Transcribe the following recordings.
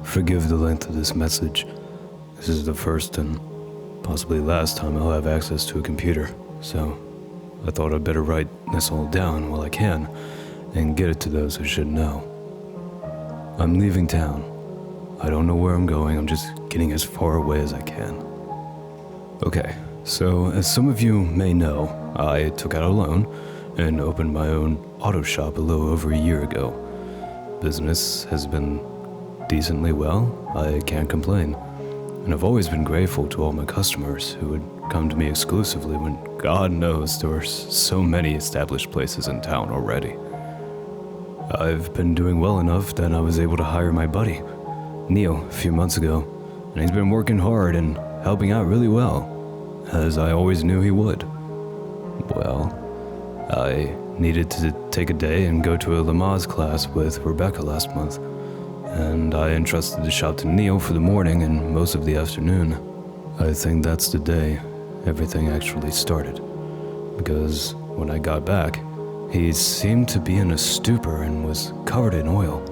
Forgive the length of this message. This is the first and possibly last time I'll have access to a computer, so I thought I'd better write this all down while I can and get it to those who should know. I'm leaving town. I don't know where I'm going, I'm just getting as far away as I can. Okay, so as some of you may know, I took out a loan and opened my own auto shop a little over a year ago. Business has been decently well, I can't complain. And I've always been grateful to all my customers who would come to me exclusively when God knows there were so many established places in town already. I've been doing well enough that I was able to hire my buddy, Neil, a few months ago, and he's been working hard and helping out really well, as I always knew he would. Well, I needed to take a day and go to a Lamaze class with Rebecca last month, and I entrusted the shop to Neil for the morning and most of the afternoon. I think that's the day everything actually started, because when I got back, he seemed to be in a stupor and was covered in oil.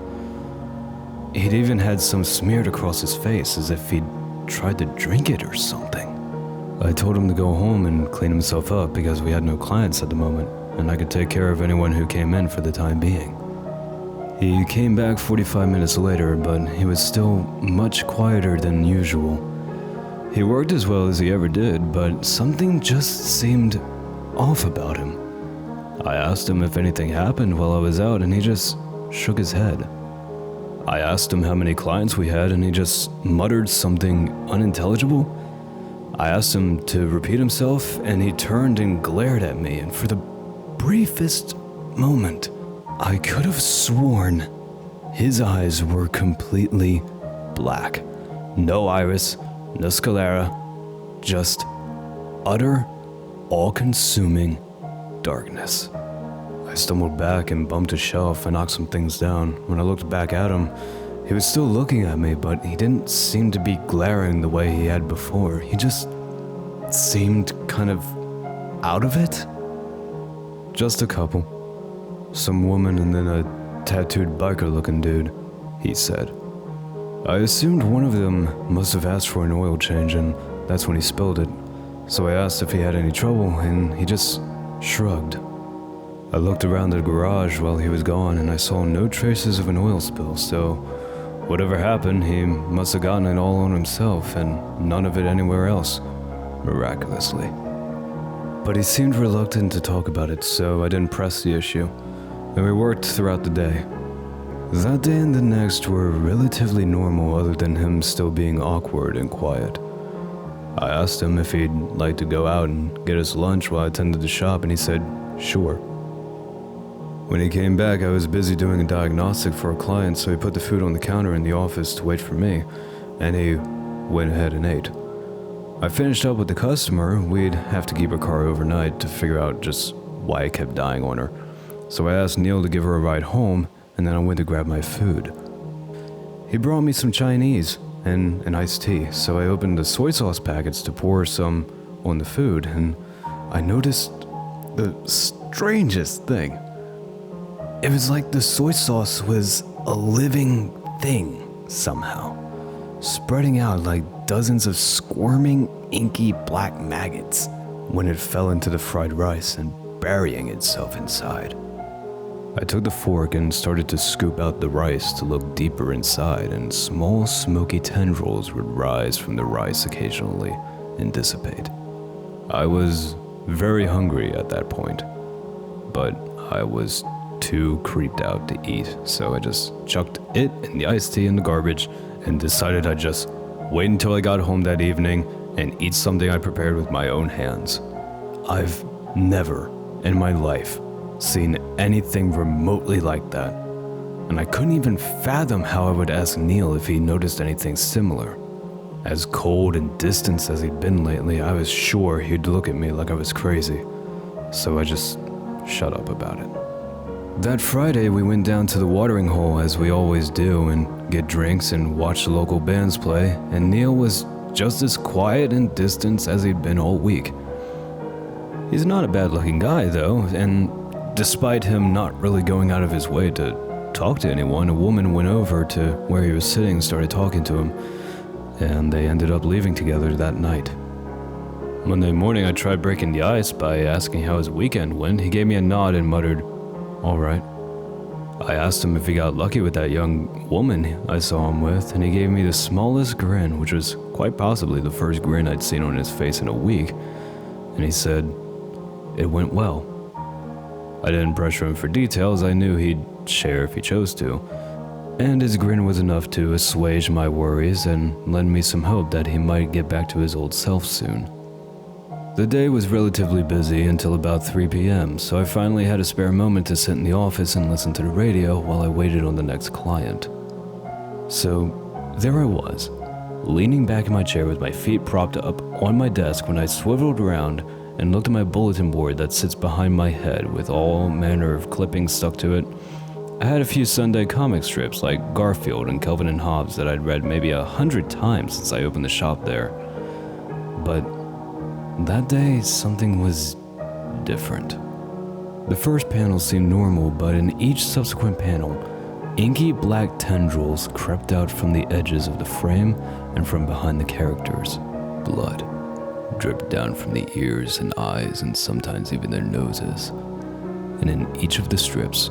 He'd even had some smeared across his face as if he'd tried to drink it or something. I told him to go home and clean himself up because we had no clients at the moment, and I could take care of anyone who came in for the time being. He came back 45 minutes later, but he was still much quieter than usual. He worked as well as he ever did, but something just seemed off about him. I asked him if anything happened while I was out, and he just shook his head. I asked him how many clients we had, and he just muttered something unintelligible. I asked him to repeat himself, and he turned and glared at me, and for the briefest moment, I could have sworn his eyes were completely black. No iris, no sclera, just utter, all-consuming darkness. I stumbled back and bumped a shelf and knocked some things down. When I looked back at him, he was still looking at me, but he didn't seem to be glaring the way he had before. He just seemed kind of out of it. Just a couple. Some woman and then a tattooed biker-looking dude, he said. I assumed one of them must have asked for an oil change, and that's when he spilled it. So I asked if he had any trouble, and he just shrugged. I looked around the garage while he was gone, and I saw no traces of an oil spill, so whatever happened, he must have gotten it all on himself, and none of it anywhere else, miraculously. But he seemed reluctant to talk about it, so I didn't press the issue. And we worked throughout the day. That day and the next were relatively normal other than him still being awkward and quiet. I asked him if he'd like to go out and get us lunch while I attended the shop, and he said, sure. When he came back, I was busy doing a diagnostic for a client, so he put the food on the counter in the office to wait for me, and he went ahead and ate. I finished up with the customer. We'd have to keep her car overnight to figure out just why it kept dying on her. So I asked Neil to give her a ride home, and then I went to grab my food. He brought me some Chinese and an iced tea, so I opened the soy sauce packets to pour some on the food, and I noticed the strangest thing. It was like the soy sauce was a living thing somehow, spreading out like dozens of squirming, inky black maggots when it fell into the fried rice and burying itself inside. I took the fork and started to scoop out the rice to look deeper inside, and small smoky tendrils would rise from the rice occasionally and dissipate. I was very hungry at that point, but I was too creeped out to eat, so I just chucked it and the iced tea in the garbage and decided I'd just wait until I got home that evening and eat something I prepared with my own hands. I've never in my life seen anything remotely like that, and I couldn't even fathom how I would ask Neil if he noticed anything similar. As cold and distant as he'd been lately, I was sure he'd look at me like I was crazy, so I just shut up about it. That Friday, we went down to the watering hole as we always do and get drinks and watch the local bands play, and Neil was just as quiet and distant as he'd been all week. He's not a bad-looking guy, though, and despite him not really going out of his way to talk to anyone, a woman went over to where he was sitting and started talking to him, and they ended up leaving together that night. Monday morning, I tried breaking the ice by asking how his weekend went. He gave me a nod and muttered, "All right." I asked him if he got lucky with that young woman I saw him with, and he gave me the smallest grin, which was quite possibly the first grin I'd seen on his face in a week, and he said, "It went well." I didn't pressure him for details. I knew he'd share if he chose to, and his grin was enough to assuage my worries and lend me some hope that he might get back to his old self soon. The day was relatively busy until about 3 p.m., so I finally had a spare moment to sit in the office and listen to the radio while I waited on the next client. So, there I was, leaning back in my chair with my feet propped up on my desk when I swiveled around and looked at my bulletin board that sits behind my head with all manner of clippings stuck to it. I had a few Sunday comic strips like Garfield and Calvin and Hobbes that I'd read maybe 100 times since I opened the shop there. But that day, something was different. The first panel seemed normal, but in each subsequent panel, inky black tendrils crept out from the edges of the frame and from behind the characters. Blood dripped down from the ears and eyes and sometimes even their noses. And in each of the strips,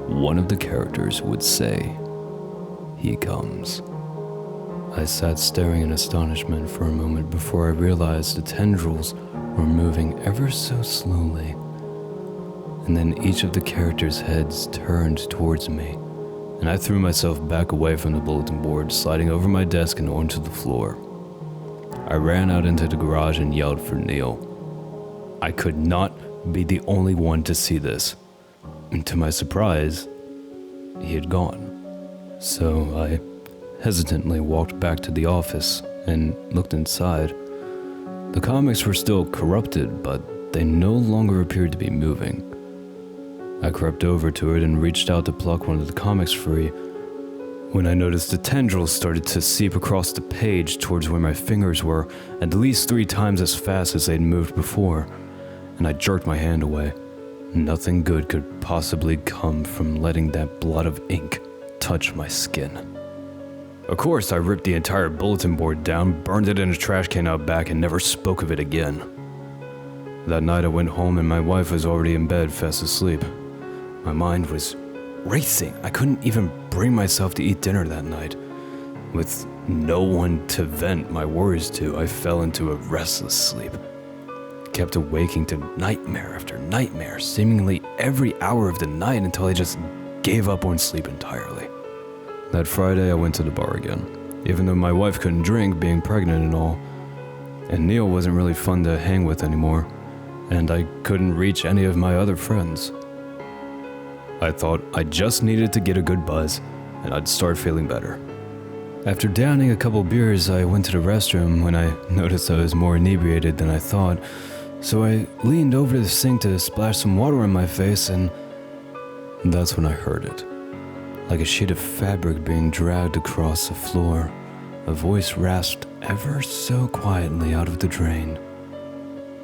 one of the characters would say, "He comes." I sat staring in astonishment for a moment before I realized the tendrils were moving ever so slowly. And then each of the characters' heads turned towards me, and I threw myself back away from the bulletin board, sliding over my desk and onto the floor. I ran out into the garage and yelled for Neil. I could not be the only one to see this. And to my surprise, he had gone. So I hesitantly walked back to the office and looked inside. The comics were still corrupted, but they no longer appeared to be moving. I crept over to it and reached out to pluck one of the comics free when I noticed the tendrils started to seep across the page towards where my fingers were, at least 3 times as fast as they'd moved before, and I jerked my hand away. Nothing good could possibly come from letting that blot of ink touch my skin. Of course, I ripped the entire bulletin board down, burned it in a trash can out back, and never spoke of it again. That night I went home and my wife was already in bed, fast asleep. My mind was racing. I couldn't even bring myself to eat dinner that night. With no one to vent my worries to, I fell into a restless sleep. Kept awaking to nightmare after nightmare, seemingly every hour of the night until I just gave up on sleep entirely. That Friday, I went to the bar again, even though my wife couldn't drink, being pregnant and all. And Neil wasn't really fun to hang with anymore, and I couldn't reach any of my other friends. I thought I just needed to get a good buzz, and I'd start feeling better. After downing a couple beers, I went to the restroom when I noticed I was more inebriated than I thought, so I leaned over the sink to splash some water on my face, and that's when I heard it. Like a sheet of fabric being dragged across the floor, a voice rasped ever so quietly out of the drain.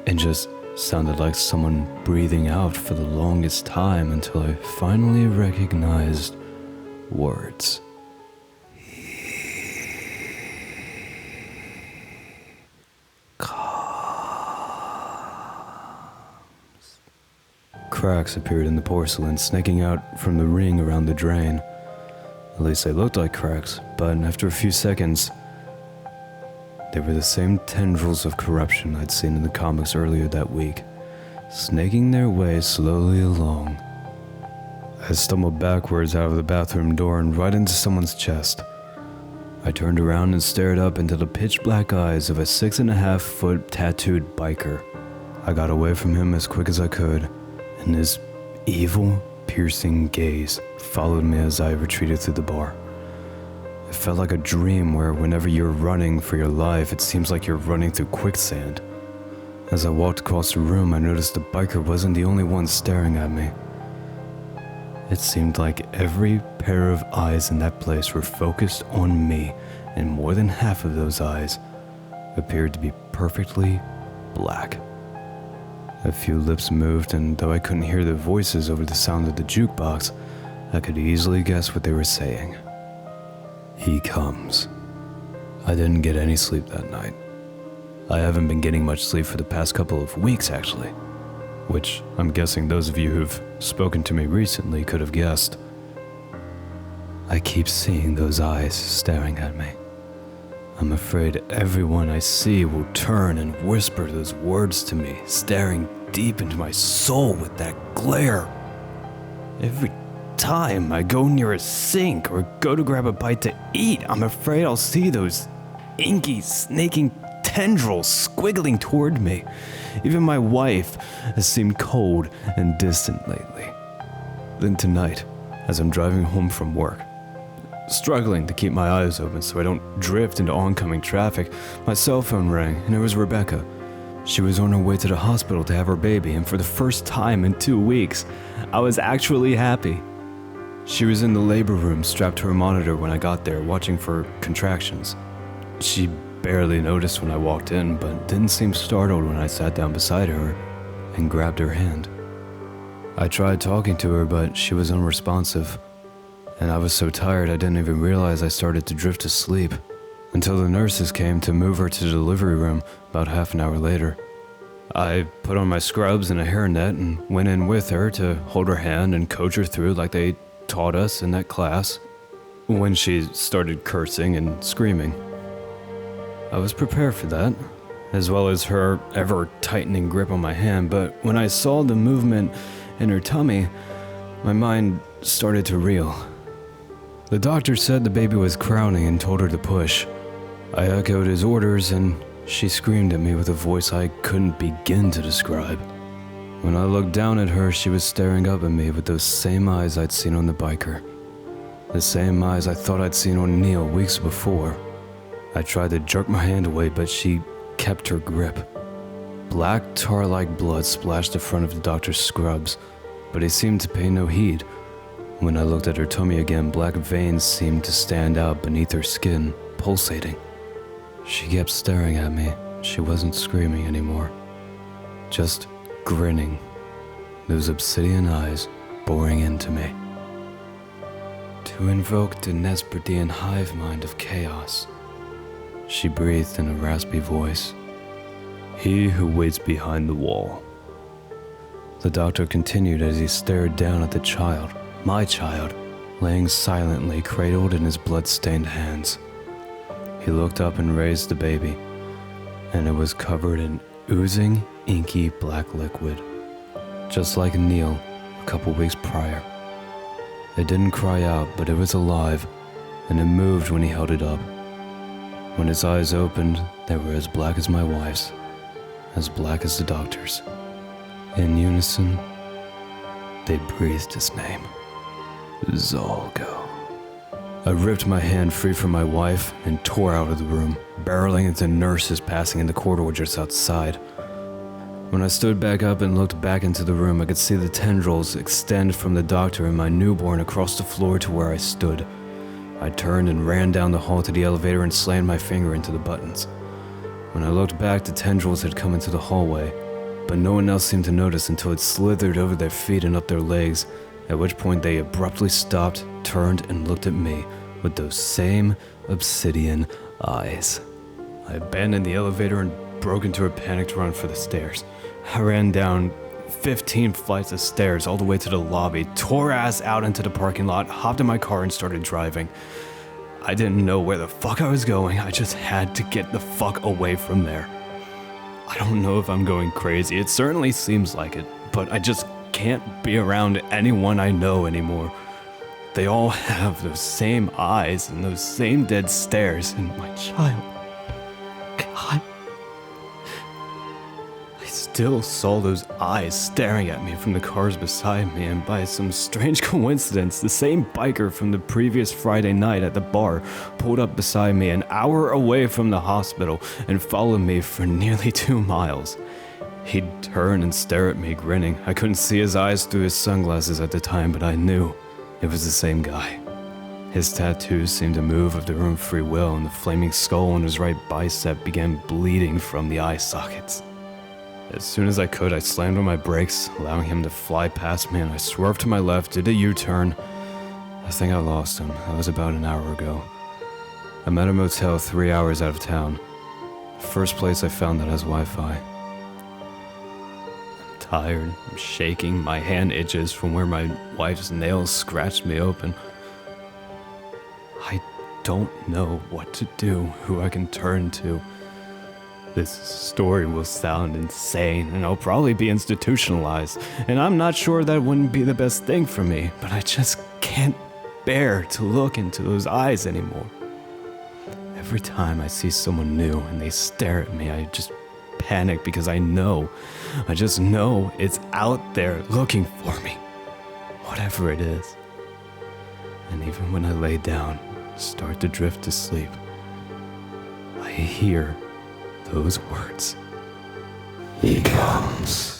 It just sounded like someone breathing out for the longest time until I finally recognized words. Cracks appeared in the porcelain, snaking out from the ring around the drain. At least they looked like cracks, but after a few seconds, they were the same tendrils of corruption I'd seen in the comics earlier that week, snaking their way slowly along. I stumbled backwards out of the bathroom door and right into someone's chest. I turned around and stared up into the pitch-black eyes of a 6.5-foot tattooed biker. I got away from him as quick as I could, and his evil, piercing gaze followed me as I retreated through the bar. It felt like a dream where whenever you're running for your life, it seems like you're running through quicksand. As I walked across the room, I noticed the biker wasn't the only one staring at me. It seemed like every pair of eyes in that place were focused on me, and more than half of those eyes appeared to be perfectly black. A few lips moved, and though I couldn't hear their voices over the sound of the jukebox, I could easily guess what they were saying. He comes. I didn't get any sleep that night. I haven't been getting much sleep for the past couple of weeks, actually, which I'm guessing those of you who've spoken to me recently could have guessed. I keep seeing those eyes staring at me. I'm afraid everyone I see will turn and whisper those words to me, staring deep into my soul with that glare. Every time I go near a sink or go to grab a bite to eat, I'm afraid I'll see those inky, snaking tendrils squiggling toward me. Even my wife has seemed cold and distant lately. Then tonight, as I'm driving home from work, struggling to keep my eyes open so I don't drift into oncoming traffic, my cell phone rang and it was Rebecca. She was on her way to the hospital to have her baby, and for the first time in 2 weeks, I was actually happy. She was in the labor room strapped to her monitor when I got there, watching for contractions. She barely noticed when I walked in, but didn't seem startled when I sat down beside her and grabbed her hand. I tried talking to her, but she was unresponsive, and I was so tired I didn't even realize I started to drift to sleep, until the nurses came to move her to the delivery room about half an hour later. I put on my scrubs and a hairnet and went in with her to hold her hand and coach her through like they taught us in that class, when she started cursing and screaming. I was prepared for that, as well as her ever-tightening grip on my hand, but when I saw the movement in her tummy, my mind started to reel. The doctor said the baby was crowning and told her to push. I echoed his orders and she screamed at me with a voice I couldn't begin to describe. When I looked down at her, she was staring up at me with those same eyes I'd seen on the biker. The same eyes I thought I'd seen on Neil weeks before. I tried to jerk my hand away, but she kept her grip. Black tar-like blood splashed the front of the doctor's scrubs, but he seemed to pay no heed. When I looked at her tummy again, black veins seemed to stand out beneath her skin, pulsating. She kept staring at me. She wasn't screaming anymore, just grinning, those obsidian eyes boring into me. To invoke the Nesperdian hive mind of chaos, she breathed in a raspy voice. He who waits behind the wall. The doctor continued as he stared down at the child, my child, laying silently cradled in his blood-stained hands. He looked up and raised the baby, and it was covered in oozing, inky black liquid, just like Neil a couple weeks prior. It didn't cry out, but it was alive, and it moved when he held it up. When its eyes opened, they were as black as my wife's, as black as the doctor's. In unison, they breathed his name, Zalgo. I ripped my hand free from my wife and tore out of the room, barreling into nurses passing in the corridor just outside. When I stood back up and looked back into the room, I could see the tendrils extend from the doctor and my newborn across the floor to where I stood. I turned and ran down the hall to the elevator and slammed my finger into the buttons. When I looked back, the tendrils had come into the hallway, but no one else seemed to notice until it slithered over their feet and up their legs, at which point they abruptly stopped, turned, and looked at me with those same obsidian eyes. I abandoned the elevator and broke into a panicked run for the stairs. I ran down 15 flights of stairs all the way to the lobby, tore ass out into the parking lot, hopped in my car and started driving. I didn't know where the fuck I was going, I just had to get the fuck away from there. I don't know if I'm going crazy, it certainly seems like it, but I just can't be around anyone I know anymore. They all have those same eyes and those same dead stares, and my child, God, I still saw those eyes staring at me from the cars beside me, and by some strange coincidence, the same biker from the previous Friday night at the bar pulled up beside me an hour away from the hospital and followed me for nearly 2 miles. He'd turn and stare at me, grinning. I couldn't see his eyes through his sunglasses at the time, but I knew it was the same guy. His tattoos seemed to move of their own free will, and the flaming skull on his right bicep began bleeding from the eye sockets. As soon as I could, I slammed on my brakes, allowing him to fly past me, and I swerved to my left, did a U-turn, I think I lost him. That was about an hour ago. I'm at a motel 3 hours out of town. First place I found that has Wi-Fi. I'm tired, I'm shaking, my hand itches from where my wife's nails scratched me open. I don't know what to do, who I can turn to. This story will sound insane, and I'll probably be institutionalized, and I'm not sure that wouldn't be the best thing for me, but I just can't bear to look into those eyes anymore. Every time I see someone new and they stare at me, I just panic because I just know it's out there looking for me, whatever it is. And even when I lay down, start to drift to sleep, I hear those words. He comes.